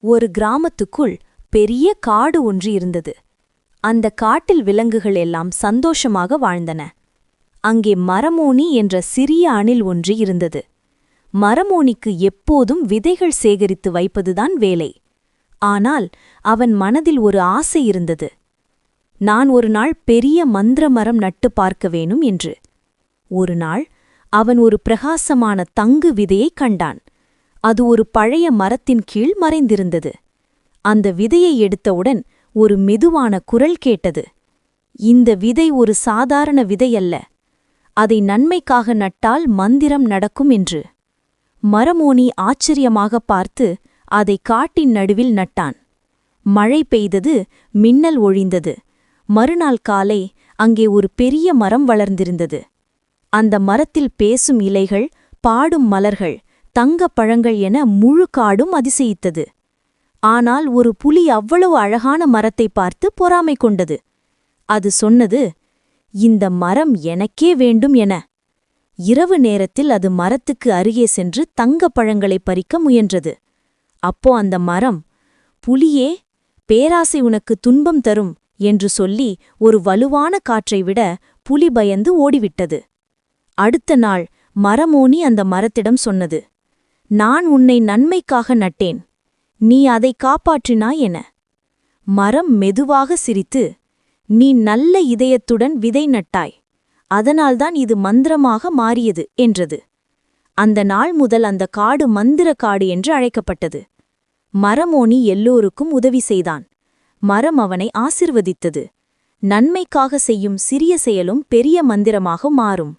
ஒரு கிராமத்துக்குள் பெரிய காடு ஒன்று இருந்தது. அந்த காட்டில் விலங்குகள் எல்லாம் சந்தோஷமாக வாழ்ந்தன. அங்கே மரமோனி என்ற சிறிய அணில் ஒன்று இருந்தது. மரமோனிக்கு எப்போதும் விதைகள் சேகரித்து வைப்பதுதான் வேலை. ஆனால் அவன் மனதில் ஒரு ஆசை இருந்தது. நான் ஒரு நாள் பெரிய மந்திர மரம் நட்டு பார்க்க வேணும் என்று. ஒரு நாள் அவன் ஒரு பிரகாசமான தங்கு விதையைக் கண்டான். அது ஒரு பழைய மரத்தின் கீழ் மறைந்திருந்தது. அந்த விதையை எடுத்தவுடன் ஒரு மெதுவான குரல் கேட்டது. இந்த விதை ஒரு சாதாரண விதையல்ல. அதை நன்மைக்காக நட்டால் மந்திரம் நடக்கும் என்று. மரமோனி ஆச்சரியமாக பார்த்து அதை காட்டின் நடுவில் நட்டான். மழை பெய்தது, மின்னல் ஒழிந்தது. மறுநாள் காலை அங்கே ஒரு பெரிய மரம் வளர்ந்திருந்தது. அந்த மரத்தில் பேசும் இலைகள், பாடும் மலர்கள், தங்கப் பழங்கள் என முழு காடும் அதிசயித்தது. ஆனால் ஒரு புலி அவ்வளவு அழகான மரத்தை பார்த்து பொறாமை கொண்டது. அது சொன்னது, இந்த மரம் எனக்கே வேண்டும் என. இரவு நேரத்தில் அது மரத்துக்கு அருகே சென்று தங்கப் பழங்களை பறிக்க முயன்றது. அப்போ அந்த மரம், புலியே, பேராசை உனக்கு துன்பம் தரும் என்று சொல்லி ஒரு வலுவான காற்றை விட புலி பயந்து ஓடிவிட்டது. அடுத்த நாள் மரமோனி அந்த மரத்திடம் சொன்னது, நான் உன்னை நன்மைக்காக நட்டேன். நீ அதை காப்பாற்றினாய் என. மரம் மெதுவாக சிரித்து, நீ நல்ல இதயத்துடன் விதை நட்டாய். அதனால்தான் இது மந்திரமாக மாறியது என்றது. அந்த நாள் முதல் அந்த காடு மந்திர காடு என்று அழைக்கப்பட்டது. மரமோனி எல்லோருக்கும் உதவி செய்தான். மரம் அவனை ஆசிர்வதித்தது. நன்மைக்காக செய்யும் சிறிய செயலும் பெரிய மந்திரமாக மாறும்.